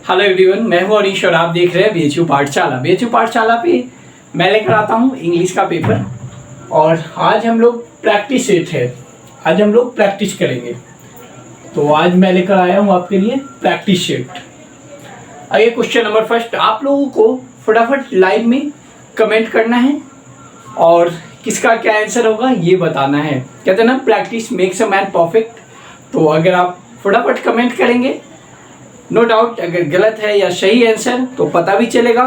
Hello everyone, मैं हूं अनीश और आप देख रहे हैं बीएचयू पाठशाला। बीएचयू पाठशाला पे मैं लेकर आता हूं इंग्लिश का पेपर और आज हम लोग प्रैक्टिस सेट है। आज हम लोग प्रैक्टिस करेंगे, तो आज मैं लेकर आया हूं आपके लिए प्रैक्टिस सेट। आइए क्वेश्चन नंबर फर्स्ट, आप लोगों को फटाफट लाइव में कमेंट करना है और किसका क्या आंसर होगा ये बताना है। कहते हैं ना, practice makes a man perfect. तो अगर आप फटाफट कमेंट करेंगे, नो डाउट अगर गलत है या सही आंसर तो पता भी चलेगा।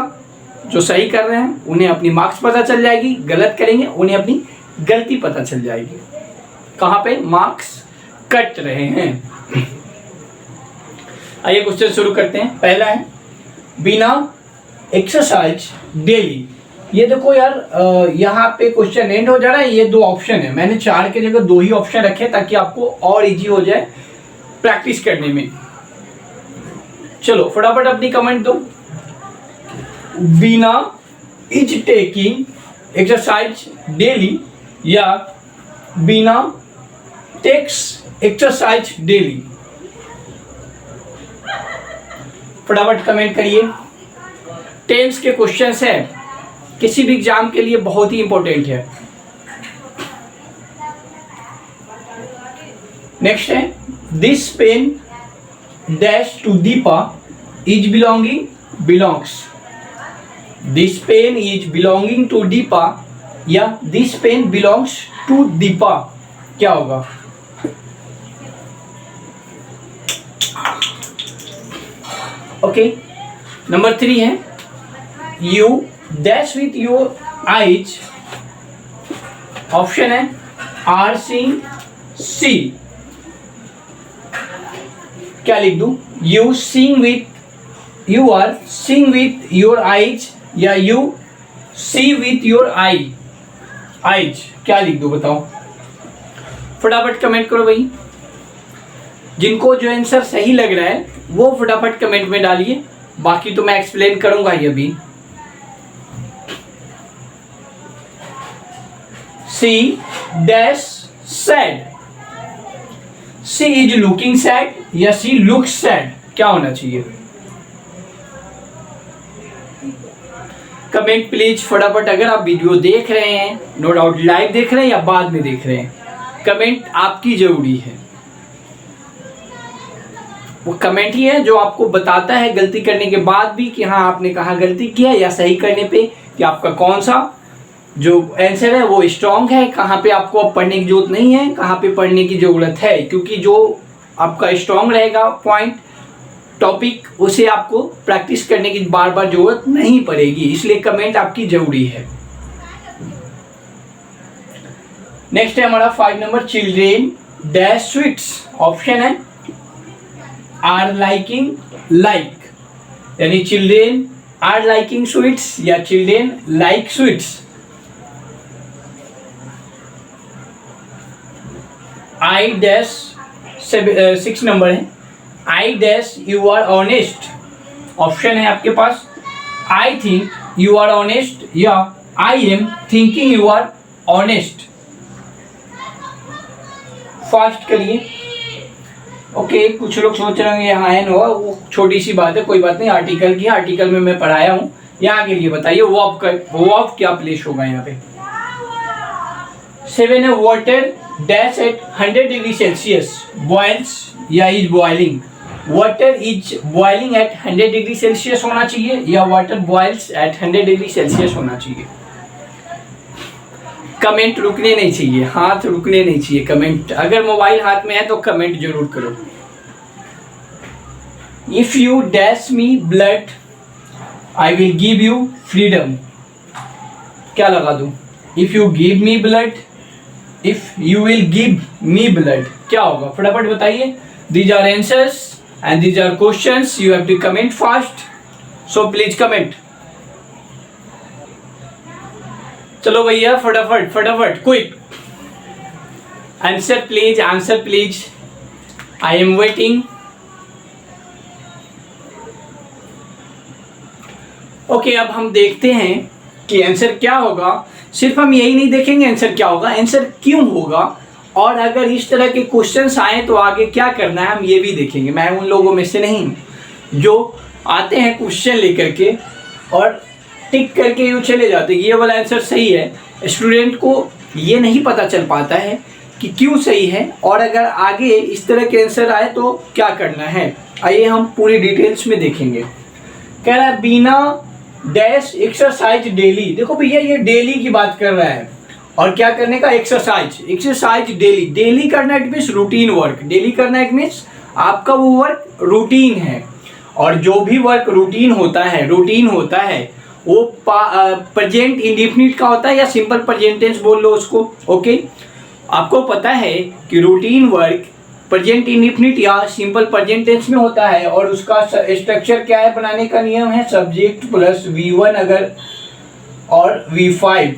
जो सही कर रहे हैं उन्हें अपनी मार्क्स पता चल जाएगी, गलत करेंगे उन्हें अपनी गलती पता चल जाएगी, कहाँ पे मार्क्स कट रहे हैं। आइए क्वेश्चन शुरू करते हैं। पहला है, बिना एक्सरसाइज डेली। ये देखो यार, यहाँ पे क्वेश्चन एंड हो जा रहा है। ये दो ऑप्शन है, मैंने 4 के जगह 2 ही ऑप्शन रखे ताकि आपको और इजी हो जाए प्रैक्टिस करने में। चलो फटाफट अपनी कमेंट दो। बिना इज टेकिंग एक्सरसाइज डेली या बिना टेक्स एक्सरसाइज डेली। फटाफट कमेंट करिए। टेंस के क्वेश्चंस है, किसी भी एग्जाम के लिए बहुत ही इंपॉर्टेंट है। नेक्स्ट है, this pen dash to Deepa is belongs. This pen is belonging to Deepa या this pen belongs to Deepa, क्या होगा? ओके। नंबर 3 है, you dash with your eyes. Option है आर सीइंग सी, क्या लिख दूं? You are seeing with your eyes या you see with your eyes, क्या लिख दूं बताओ? फटाफट कमेंट करो भाई। जिनको जो आंसर सही लग रहा है वो फटाफट कमेंट में डालिए, बाकी तो मैं एक्सप्लेन करूंगा ही अभी। She dash sad. She is looking sad या सी लुक्स सैड, क्या होना चाहिए? कमेंट प्लीज फटाफट। अगर आप वीडियो देख रहे हैं, नो डाउट लाइव देख रहे हैं या बाद में देख रहे हैं, कमेंट आपकी जरूरी है। वो कमेंट ही है जो आपको बताता है गलती करने के बाद भी कि हाँ आपने कहाँ गलती किया, या सही करने पे कि आपका कौन सा जो आंसर है वो स्ट्रॉन्ग है, कहाँ पे आपको अब पढ़ने की जरूरत नहीं है, कहाँ पे पढ़ने की जरूरत है। क्योंकि जो आपका स्ट्रॉन्ग रहेगा पॉइंट टॉपिक, उसे आपको प्रैक्टिस करने की बार बार जरूरत नहीं पड़ेगी, इसलिए कमेंट आपकी जरूरी है। नेक्स्ट है हमारा 5 number, children dash sweets. Option है आर लाइकिंग लाइक, यानी चिल्ड्रेन आर लाइकिंग स्वीट्स या children like sweets. I dash 6 number है, I dash you are honest. Option है आपके पास I think you are honest या I am thinking you are honest. Fast करिए। Okay, कुछ लोग सोच रहे होंगे यहाँ एन होगा, वो छोटी सी बात है, कोई बात नहीं। आर्टिकल की, आर्टिकल में मैं पढ़ाया हूँ। यहाँ के लिए बताइए वर्ब क्या प्लेस होगा यहाँ पे? 7 है, water dash at 100 degree Celsius boils या is boiling. Water is boiling at 100 degree Celsius होना चाहिए या water boils at 100 degree Celsius होना चाहिए। कमेंट रुकने नहीं चाहिए, हाथ रुकने नहीं चाहिए। कमेंट, अगर मोबाइल हाथ में है तो कमेंट जरूर करो। If you dash me blood I will give you freedom, क्या लगा दूं? If you give me blood, if you will give me blood, क्या होगा? फटाफट बताइए। These are answers and these are questions, you have to comment fast, so please comment. चलो भैया फटाफट फटाफट, quick answer please, answer please, I am waiting. Okay, अब हम देखते हैं कि आंसर क्या होगा। सिर्फ हम यही नहीं देखेंगे आंसर क्या होगा, आंसर क्यों होगा, और अगर इस तरह के क्वेश्चंस आए तो आगे क्या करना है हम ये भी देखेंगे। मैं उन लोगों में से नहीं जो आते हैं क्वेश्चन लेकर के और टिक करके यूँ चले जाते हैं ये वाला आंसर सही है। स्टूडेंट को ये नहीं पता चल पाता है कि क्यों सही है और अगर आगे इस तरह के आंसर आए तो क्या करना है। आइए हम पूरी डिटेल्स में देखेंगे। कह रहा है बिना डैश एक्सरसाइज डेली। देखो भैया ये डेली की बात कर रहा है और क्या करने का, एक्सरसाइज डेली करना, it means routine work. Daily करना इट मीन्स आपका वो वर्क रूटीन है और जो भी वर्क रूटीन होता है वो प्रेजेंट इंडेफिनिट का होता है या सिंपल प्रेजेंट टेंस बोल लो उसको। ओके, आपको पता है कि रूटीन वर्क प्रेजेंट इंडेफिनिट या सिंपल प्रेजेंट टेंस में होता है और उसका स्ट्रक्चर क्या है, बनाने का नियम है सब्जेक्ट प्लस V1 अगर और V5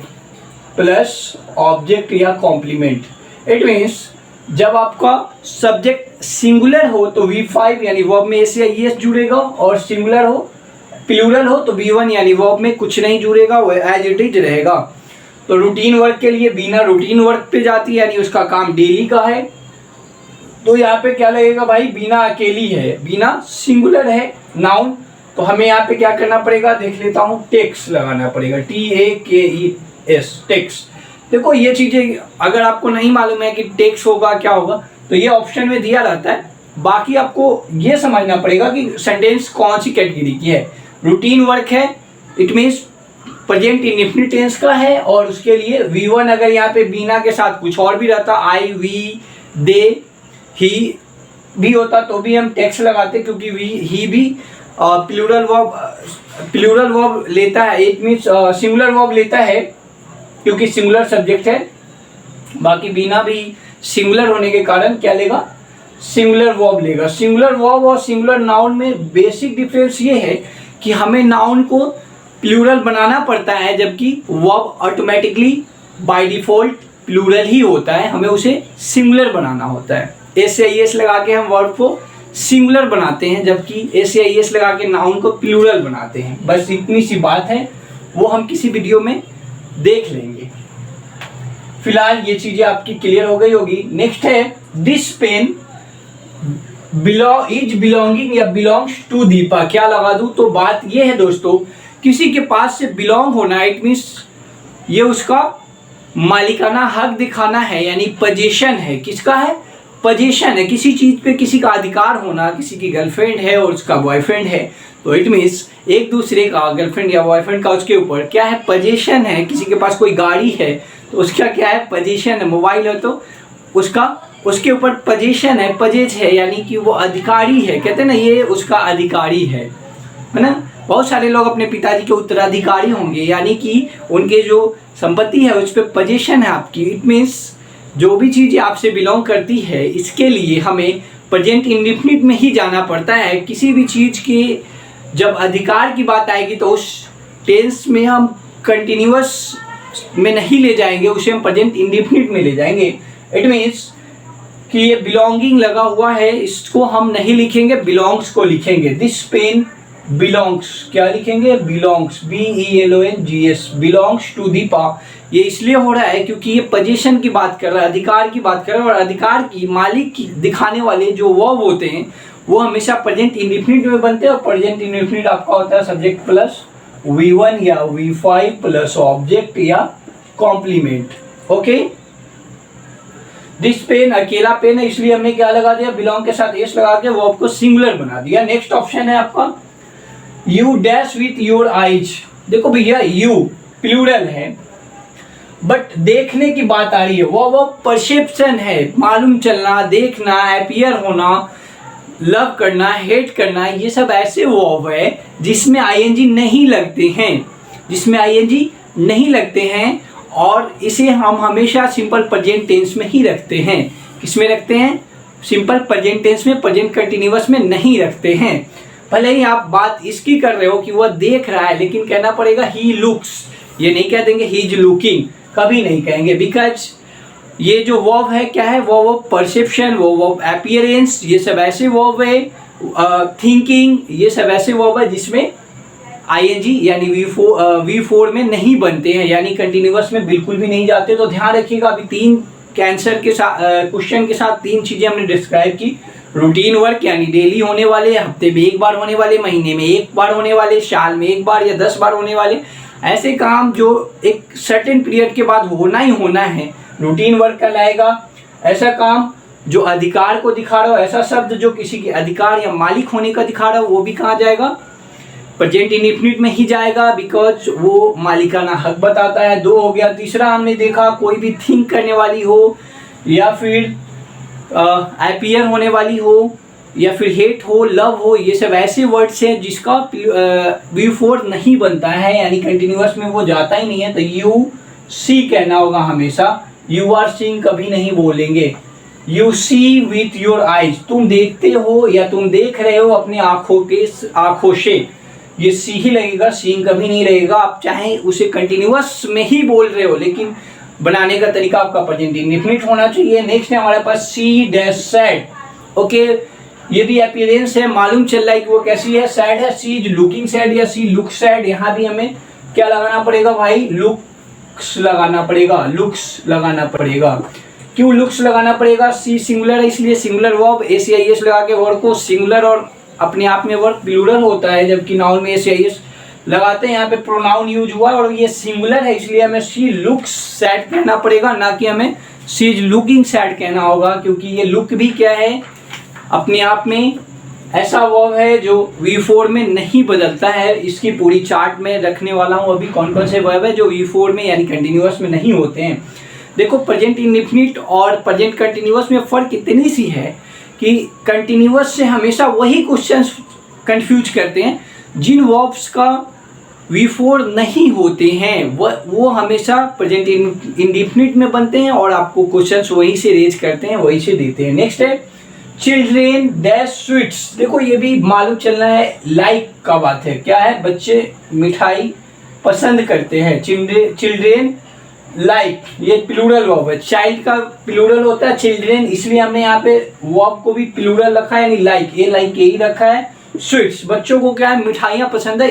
प्लस ऑब्जेक्ट या कॉम्प्लीमेंट। इट मीन्स जब आपका सब्जेक्ट सिंगुलर हो तो V5 यानी वर्ब में एस या ईएस जुड़ेगा और सिंगुलर हो प्लूरल हो तो V1 यानी वर्ब में कुछ नहीं जुड़ेगा, वो एज इट इज रहेगा। तो रूटीन वर्क के लिए बिना रूटीन वर्क पे जाती है यानी उसका काम डेली का है। तो यहाँ पे क्या लगेगा भाई, बिना अकेली है, बिना सिंगुलर है नाउन, तो हमें यहाँ पे क्या करना पड़ेगा, देख लेता हूँ, टेक्स लगाना पड़ेगा, TAKES टेक्स। देखो ये चीज़ें अगर आपको नहीं मालूम है कि टेक्स होगा क्या होगा तो ये ऑप्शन में दिया रहता है। बाकी आपको ये समझना पड़ेगा कि सेंटेंस कौन सी कैटेगरी की है। रूटीन वर्क है, it means present indefinite tense का है और उसके लिए V1 अगर यहाँ पे बिना के साथ कुछ और भी रहता, आई, वी, दे, ही भी होता तो भी हम टेक्स लगाते क्योंकि ही भी प्लूरल वर्ब लेता है, इट मीन्स सिंगुलर वर्ब लेता है क्योंकि सिंगुलर सब्जेक्ट है। बाकी बिना भी सिंगुलर होने के कारण क्या लेगा, सिंगुलर वर्ब लेगा। सिंगुलर वर्ब और सिंगुलर नाउन में बेसिक डिफरेंस ये है कि हमें नाउन को प्लूरल बनाना पड़ता है जबकि verb automatically by default plural ही होता है, हमें उसे सिंगुलर बनाना होता है। एस या एस लगा के हम वर्ब को सिंगुलर बनाते हैं जबकि एस या एस लगा के नाउन को प्लूरल बनाते हैं। बस इतनी सी बात है, वो हम किसी वीडियो में देख लेंगे। फिलहाल ये चीजें आपकी क्लियर हो गई होगी। नेक्स्ट है दिस पेन बिलोंगिंग या बिलोंग्स टू दीपा। क्या लगा दूं, तो बात ये है दोस्तों, किसी के पास से बिलोंग होना, इट मीन्स ये उसका मालिकाना हक दिखाना है यानी पोजीशन है। किसका है, पोजीशन है, किसी चीज पे किसी का अधिकार होना। किसी की गर्लफ्रेंड है और उसका बॉयफ्रेंड है तो इट मीन्स एक दूसरे का, गर्लफ्रेंड या बॉयफ्रेंड का उसके ऊपर क्या है, पोजीशन है। किसी के पास कोई गाड़ी है तो उसका क्या है, पोजीशन है। मोबाइल है तो उसके ऊपर पोजीशन है, पजेज है यानी कि वो अधिकारी है। कहते हैं ना ये उसका अधिकारी है ना। बहुत सारे लोग अपने पिताजी के उत्तराधिकारी होंगे यानी कि उनके जो संपत्ति है उस पर पोजीशन है आपकी। इट मीन्स जो भी चीज़ आपसे बिलोंग करती है इसके लिए हमें प्रेजेंट इंडेफिनिट में ही जाना पड़ता है। किसी भी चीज़ के जब अधिकार की बात आएगी तो उस टेंस में हम कंटिन्यूअस में नहीं ले जाएंगे, उसे हम प्रेजेंट इंडेफिनिट में ले जाएंगे। इट मीन्स कि ये बिलोंगिंग लगा हुआ है, इसको हम नहीं लिखेंगे, बिलोंग्स को लिखेंगे। दिस पेन बिलोंग्स, क्या लिखेंगे, belongs, BELONGS, belongs to Deepa. ये इसलिए हो रहा है क्योंकि ये पोजीशन की बात कर रहा है, अधिकार की बात कर रहा है और अधिकार की, मालिक की दिखाने वाले जो वर्ब होते हैं वो हमेशा प्रेजेंट इंडेफिनिट में बनते हैं और प्रेजेंट इंडेफिनिट आपका होता है सब्जेक्ट प्लस V1 या V5 प्लस ऑब्जेक्ट या कॉम्प्लीमेंट। ओके, दिस पेन अकेला पेन है इसलिए हमने क्या लगा दिया, बिलोंग के साथ एस लगा के वर्ब को सिंगुलर बना दिया। नेक्स्ट ऑप्शन है आपका you dash with your eyes. देखो भैया यू प्लूरल है बट देखने की बात आ रही है, वो परसेप्शन है, मालूम चलना, देखना, अपीयर होना, लव करना, हेट करना, ये सब ऐसे वर्ब है जिसमें आईएनजी नहीं लगते हैं और इसे हम हमेशा सिंपल प्रेजेंट टेंस में ही रखते हैं। किसमें रखते हैं, सिंपल प्रेजेंट टेंस में, प्रेजेंट कंटिन्यूअस में नहीं रखते हैं। भले ही आप बात इसकी कर रहे हो कि वह देख रहा है लेकिन कहना पड़ेगा ही लुक्स, ये नहीं कह देंगे ही इज लुकिंग, कभी नहीं कहेंगे। बिकॉज ये जो वर्ब है क्या है, वो परसेप्शन, वो अपीयरेंस, ये सब ऐसे वर्ब है, थिंकिंग, ये सब ऐसे वर्ब है जिसमें आईएनजी यानी V4 में नहीं बनते हैं यानी कंटिन्यूअस में बिल्कुल भी नहीं जाते। तो ध्यान रखिएगा, अभी तीन कैंसर के साथ क्वेश्चन के साथ तीन चीज़ें हमने डिस्क्राइब की, रूटीन वर्क यानी डेली होने वाले, हफ्ते में एक बार होने वाले, महीने में एक बार होने वाले, साल में एक बार या 10 बार होने वाले ऐसे काम जो एक सर्टेन पीरियड के बाद होना ही होना है, रूटीन वर्क कहलाएगा। ऐसा काम जो अधिकार को दिखा रहा हो, ऐसा शब्द जो किसी के अधिकार या मालिक होने का दिखा रहा हो, वो भी कहाँ जाएगा? प्रेजेंट इंडेफिनिट में ही जाएगा, बिकॉज वो मालिकाना हक बताता है। 2 हो गया। तीसरा हमने देखा कोई भी थिंक करने वाली हो या फिर अपीयर होने वाली हो या फिर हेट हो, लव हो, ये सब ऐसे वर्ड्स हैं जिसका V4 नहीं बनता है, यानी कंटिन्यूअस में वो जाता ही नहीं है। तो यू सी कहना होगा हमेशा, यू आर सीइंग कभी नहीं बोलेंगे। You see with your eyes, तुम देखते हो या तुम देख रहे हो अपनी आंखों से, ये सी ही लगेगा, सीइंग कभी नहीं रहेगा। आप चाहे उसे कंटिन्यूअस में ही बोल रहे हो, लेकिन बनाने का तरीका आपका प्रेजेंट इंडेफिनिट होना चाहिए। नेक्स्ट है हमारे पास सी डैश सैड। ओके, ये भी अपीयरेंस है, मालूम चल रहा है कि वो कैसी है, सैड है। सी इज लुकिंग सैड या सी लुक सैड, यहाँ भी हमें क्या लगाना पड़ेगा भाई? लुक्स लगाना पड़ेगा, लुक्स लगाना पड़ेगा। क्यों लुक्स लगाना पड़ेगा? सी सिंगुलर है इसलिए सिंगुलर वर्ब, एस या एस लगा के वर्ब को सिंगुलर और अपने आप में वर्ब प्लूरल होता है, जबकि नाउन में एस या एस लगाते हैं। यहाँ पे प्रोनाउन यूज हुआ और ये सिंगुलर है, इसलिए हमें सी लुक्स सैड कहना पड़ेगा, ना कि हमें सी इज लुकिंग सैड कहना होगा, क्योंकि ये लुक भी क्या है? अपने आप में ऐसा वर्ब है जो V4 में नहीं बदलता है। इसकी पूरी चार्ट में रखने वाला हूँ अभी कौन कौन से वर्ब है जो V4 में यानी कंटिन्यूअस में नहीं होते हैं। देखो, प्रेजेंट इंडेफिनिट और प्रेजेंट कंटिन्यूअस में फ़र्क इतनी सी है कि कंटिन्यूअस से हमेशा वही क्वेश्चंस कंफ्यूज करते हैं जिन वर्ब्स का V4 नहीं होते हैं, वो हमेशा प्रेजेंट इंडेफिनिट में बनते हैं और आपको क्वेश्चंस वही से रेज करते हैं, वही से देते हैं। नेक्स्ट है चिल्ड्रेन डैश स्वीट्स। देखो, ये भी मालूम चलना है लाइक का बात है। क्या है? बच्चे मिठाई पसंद करते हैं। चिल्ड्रेन लाइक, ये प्लूरल वर्ब है। चाइल्ड का प्लूरल होता है चिल्ड्रेन, इसलिए हमने यहाँ पे वर्ब को भी प्लूरल रखा है, यानी लाइक, ये लाइक यही रखा है। स्वीट्स, बच्चों को क्या है? मिठाइयाँ पसंद है।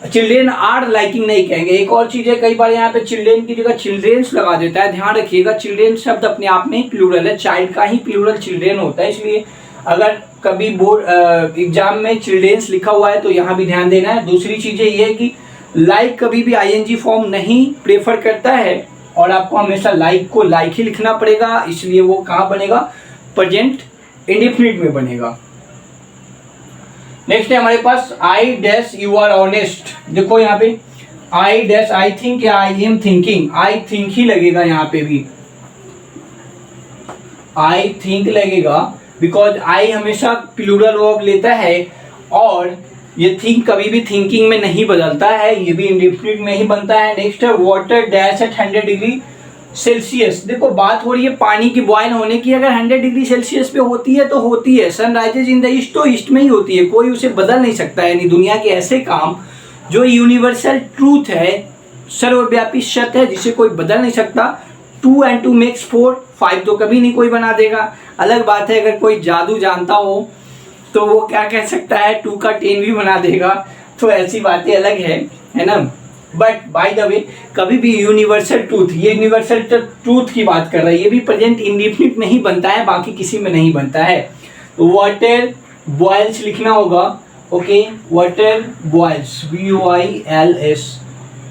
चिल्ड्रेन आर लाइकिंग नहीं कहेंगे। एक और चीज़ है, कई बार यहाँ पे चिल्ड्रेन की जगह चिल्ड्रेन्स लगा देता है, ध्यान रखिएगा। चिल्ड्रेन शब्द अपने आप में प्लूरल है, चाइल्ड का ही प्लूरल चिल्ड्रेन होता है, इसलिए अगर कभी बोर्ड एग्जाम में चिल्ड्रेन्स लिखा हुआ है तो यहाँ भी ध्यान देना है। दूसरी चीज़ ये है कि लाइक कभी भी ING फॉर्म नहीं प्रेफर करता है और आपको हमेशा लाइक को लाइक ही लिखना पड़ेगा, इसलिए वो कहाँ बनेगा? प्रेजेंट इंडेफिनिट में बनेगा। नेक्स्ट है हमारे पास I dash you are honest. देखो यहाँ पे आई डैश आई थिंक या I am thinking, I think ही लगेगा यहाँ पे भी, आई थिंक लगेगा, बिकॉज आई हमेशा प्लूरल वर्ब लेता है और ये थिंक कभी भी थिंकिंग में नहीं बदलता है, ये भी इंडेफिनिट में ही बनता है। नेक्स्ट है water dash at 100 degree Celsius. देखो, बात हो रही है पानी की बॉयल होने की, अगर 100 डिग्री सेल्सियस पे होती है तो होती है। सनराइजेज इन द ईस्ट तो ईस्ट में ही होती है, कोई उसे बदल नहीं सकता है। यानी दुनिया के ऐसे काम जो यूनिवर्सल ट्रूथ है, सर्वव्यापी सत्य है, जिसे कोई बदल नहीं सकता। 2 and 2 makes 4, 5 तो कभी नहीं कोई बना देगा। अलग बात है अगर कोई जादू जानता हो तो वो क्या कह सकता है, 2 का 10 भी बना देगा, तो ऐसी बातें अलग है ना। बट बाय द वे, कभी भी यूनिवर्सल ट्रूथ, ये यूनिवर्सल ट्रूथ की बात कर रहा है, ये भी प्रेजेंट इंडेफिनिट में ही बनता है, बाकी किसी में नहीं बनता है। तो वाटर बॉयल्स लिखना होगा। Okay, water boils, BOILS,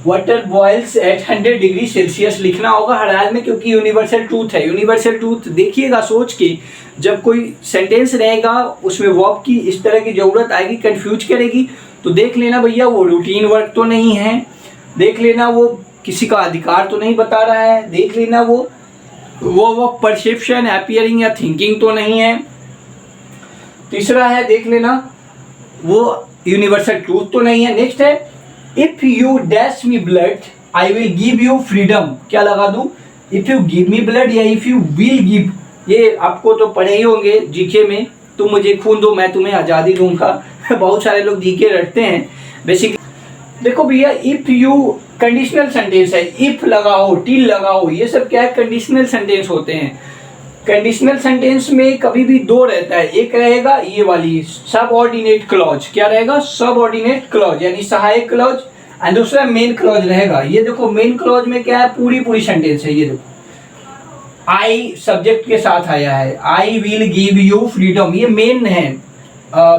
water boils at 100 degree Celsius लिखना होगा हर हाल में, क्योंकि यूनिवर्सल ट्रूथ है। यूनिवर्सल ट्रूथ देखिएगा सोच के, जब कोई सेंटेंस रहेगा उसमें वर्ब की इस तरह की ज़रूरत आएगी, कंफ्यूज करेगी, तो देख लेना भैया वो रूटीन वर्क तो नहीं है, देख लेना वो किसी का अधिकार तो नहीं बता रहा है, देख लेना वो परसेप्शन, अपीयरिंग या थिंकिंग तो नहीं है। तीसरा है, देख लेना वो यूनिवर्सल ट्रूथ तो नहीं है। नेक्स्ट है if you dash me blood I will give you freedom. क्या लगा दूं? If you give me blood या इफ यू विल गिव, ये आपको तो पढ़े ही होंगे जीके में, तुम मुझे खून दो मैं तुम्हें आज़ादी दूंगा। बहुत सारे लोग जीके रटते हैं बेसिकली। देखो भैया, इफ यू कंडीशनल सेंटेंस है, इफ लगाओ, टिल लगाओ, ये सब क्या है? कंडीशनल सेंटेंस होते हैं। कंडीशनल सेंटेंस में कभी भी 2 रहता है, एक रहेगा ये वाली सबऑर्डिनेट क्लॉज। क्या रहेगा? सबऑर्डिनेट क्लॉज यानी सहायक क्लॉज, एंड दूसरा मेन क्लॉज रहेगा। ये देखो मेन क्लॉज में क्या है? पूरी सेंटेंस है। ये देखो आई सब्जेक्ट के साथ आया है, आई विल गिव यू फ्रीडम, ये मेन है,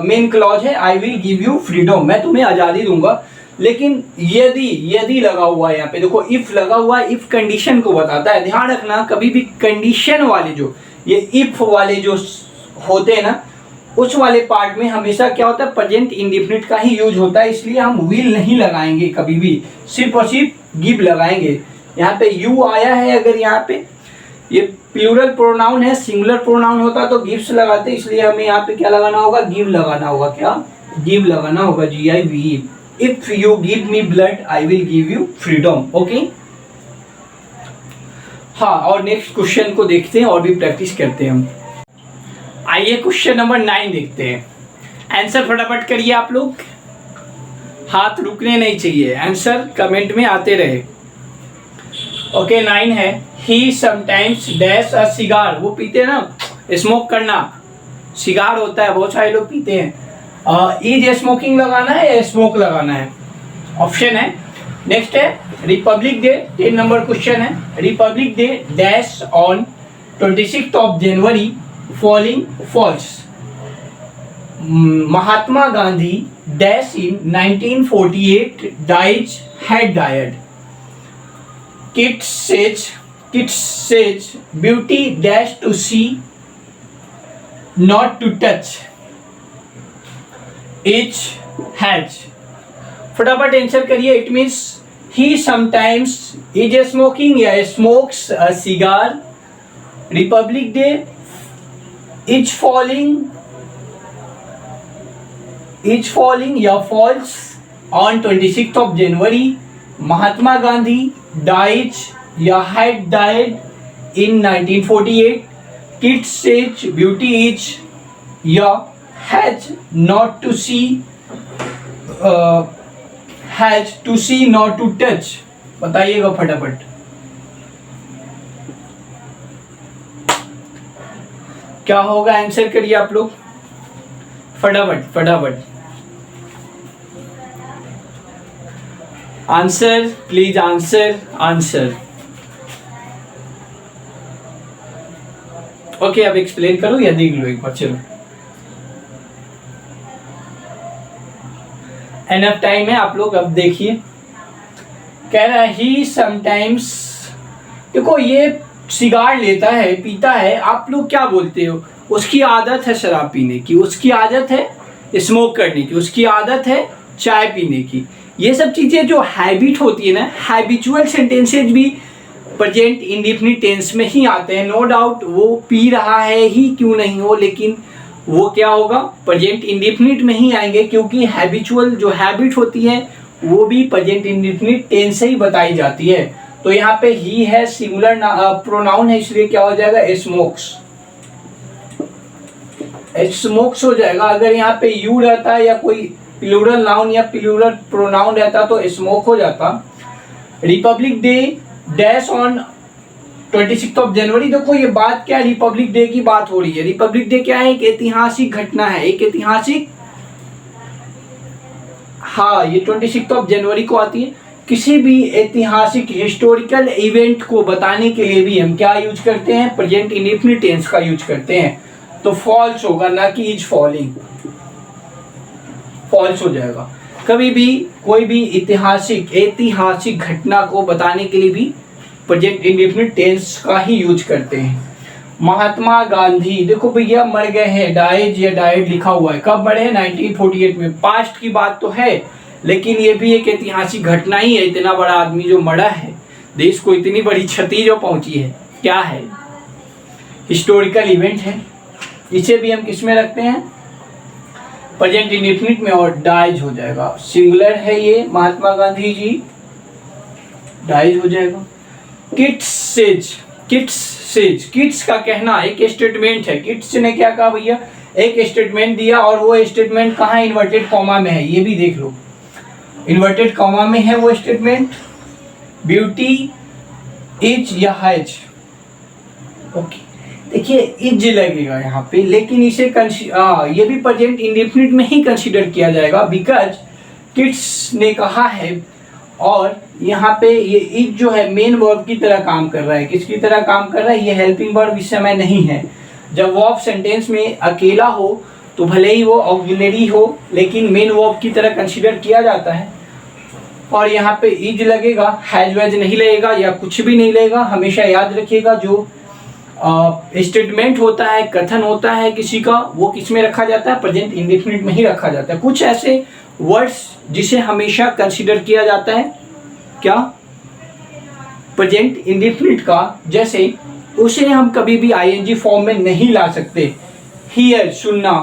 मेन क्लॉज है, आई विल गिव यू फ्रीडम, मैं तुम्हें आज़ादी दूंगा। लेकिन यदि लगा हुआ है यहाँ पे, देखो इफ लगा हुआ है, इफ कंडीशन को बताता है। ध्यान रखना कभी भी कंडीशन वाले जो ये इफ वाले जो होते हैं ना, उस वाले पार्ट में हमेशा क्या होता है, प्रेजेंट इंडेफिनिट का ही यूज होता है, इसलिए हम विल नहीं लगाएंगे कभी भी, सिर्फ और सिर्फ गिव लगाएंगे। यहाँ पे यू आया है, अगर यहाँ पे ये प्लूरल प्रोनाउन है, सिंगुलर प्रोनाउन होता तो गिव्स लगाते, इसलिए हमें यहाँ पे क्या लगाना होगा, गिव लगाना होगा। क्या गिव लगाना होगा, GIV। If you give me blood I will give you freedom. Okay, हाँ, और नेक्स्ट क्वेश्चन को देखते हैं और भी प्रैक्टिस करते हैं हम। आइए क्वेश्चन नंबर 9 देखते हैं। आंसर फटाफट करिए आप लोग, हाथ रुकने नहीं चाहिए, आंसर कमेंट में आते रहे। ओके 9 है, he sometimes dash a cigar, वो पीते हैं ना, स्मोक करना, सिगार होता है, बहुत सारे लोग पीते हैं। इज स्मोकिंग लगाना है या स्मोक लगाना है, ऑप्शन है। नेक्स्ट है रिपब्लिक डे, 10 नंबर क्वेश्चन है। Republic Day dash on 26 of January falling falls, Mahatma Gandhi dash in 1948 dies had died, kids says beauty dash to see not to touch, each has. फटाफट answer करिए। It means he sometimes is smoking या smokes a cigar, Republic Day is falling या falls on 26 of January, Mahatma Gandhi dies या had died in 1948, kids says beauty is या has not to see, has to see not to touch. बताइएगा फटाफट। क्या होगा, answer करिए आप लोग फटाफट। Answer please, answer. ओके, अब एक्सप्लेन करो या देख लो एक बार, चलो एनफ टाइम है, आप लोग अब देखिए। कह रहा है ही समटाइम्स, देखो ये सिगार लेता है, पीता है, आप लोग क्या बोलते हो, उसकी आदत है शराब पीने की, उसकी आदत है स्मोक करने की, उसकी आदत है चाय पीने की। ये सब चीज़ें जो हैबिट होती है ना, हैबिचुअल सेंटेंसेज भी प्रेजेंट इंडेफिनिट टेंस में ही आते हैं। नो डाउट वो पी रहा है ही क्यों नहीं हो, लेकिन वो क्या होगा, प्रेजेंट इंडेफिनिट में ही आएंगे, क्योंकि हैबिचुअल जो हैबिट होती है वो भी प्रेजेंट इंडेफिनिट टेंस से ही बताई जाती है। तो यहाँ पे ही है, सिंगुलर प्रोनाउन है, इसलिए क्या हो जाएगा, स्मोक्स हो जाएगा। अगर यहाँ पे यू रहता है या कोई प्लूरल नाउन या प्लूरल प्रोनाउन रहता तो स्मोक हो जाता। Republic Day dash on 26 of जनवरी, देखो ये बात क्या, रिपब्लिक डे की बात हो रही है। रिपब्लिक डे क्या है, एक ऐतिहासिक घटना है, एक ऐतिहासिक, हाँ ये 26 ऑफ जनवरी को आती है। किसी भी ऐतिहासिक हिस्टोरिकल इवेंट को बताने के लिए भी हम क्या यूज करते हैं, प्रेजेंट इंडेफिनिट टेंस का यूज करते हैं। तो फॉल्स होगा, ना कि इज फॉलिंग, फॉल्स हो जाएगा। कभी भी कोई भी ऐतिहासिक घटना को बताने के लिए भी प्रेजेंट इंडेफिनिट टेंस का ही यूज करते हैं। महात्मा गांधी, देखो भैया मर गए हैं, डाइज या डाइड लिखा हुआ है, कब मरे हैं, 1948 में। पास्ट की बात तो है, लेकिन ये भी एक ऐतिहासिक घटना ही है। इतना बड़ा आदमी जो मरा है, देश को इतनी बड़ी क्षति जो पहुंची है, क्या है, हिस्टोरिकल इवेंट है। इसे भी हम किस में रखते हैं, प्रेजेंट इंडेफिनिट में, और डाइज हो जाएगा। सिंगुलर है ये, महात्मा गांधी जी, डाइज हो जाएगा। किड्स का कहना एक स्टेटमेंट है। किड्स ने क्या कहा भैया, एक स्टेटमेंट दिया, और वो स्टेटमेंट कहाँ, इन्वर्टेड कॉमा में है, ये भी देख लो, इन्वर्टेड कॉमा में है वो स्टेटमेंट। ब्यूटी इज या हैज, ओके, देखिए इज लगेगा यहाँ पे, लेकिन इसे ये भी प्रेजेंट इंडेफिनिट में ही कंसीडर किया जाएगा, बिकॉज किड्स ने कहा है और यहाँ पे ये इज जो है मेन वर्ब की तरह काम कर रहा है। किसकी तरह काम कर रहा है? ये हेल्पिंग वर्ब इस समय नहीं है। जब वर्ब सेंटेंस में अकेला हो तो भले ही वो ऑक्सिलरी हो लेकिन मेन वर्ब की तरह कंसीडर किया जाता है। और यहाँ पे इज लगेगा, हैज वैज नहीं लगेगा या कुछ भी नहीं लगेगा। हमेशा याद रखिएगा जो स्टेटमेंट होता है, कथन होता है किसी का, वो किस में रखा जाता है? प्रेजेंट इंडेफिनिट में ही रखा जाता है। कुछ ऐसे वर्ड्स जिसे हमेशा कंसीडर किया जाता है क्या? प्रेजेंट इंडेफिनिट का, जैसे उसे हम कभी भी आईएनजी फॉर्म में नहीं ला सकते। हियर सुनना,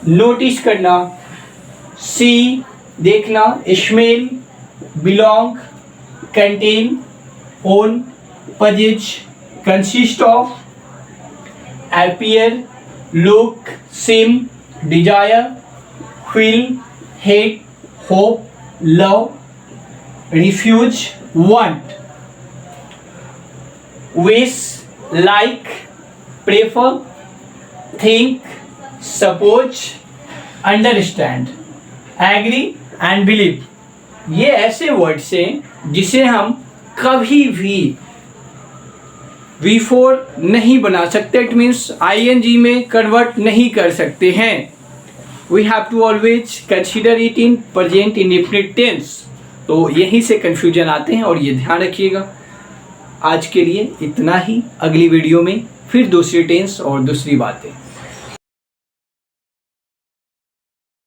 नोटिस करना, सी देखना, smell, belong, contain, own, पजेज, consist of, appear, look, seem, desire, feel, hate, hope, love, refuse, want, wish, like, prefer, think, suppose, understand, agree and believe। ये ऐसे वर्ड्स हैं जिसे हम कभी भी V4 नहीं बना सकते। इट मीन्स ING में कन्वर्ट नहीं कर सकते हैं। We have to always consider it in present indefinite tense. तो यहीं से कन्फ्यूजन आते हैं और ये ध्यान रखिएगा। आज के लिए इतना ही। अगली वीडियो में फिर दूसरी टेंस और दूसरी बातें।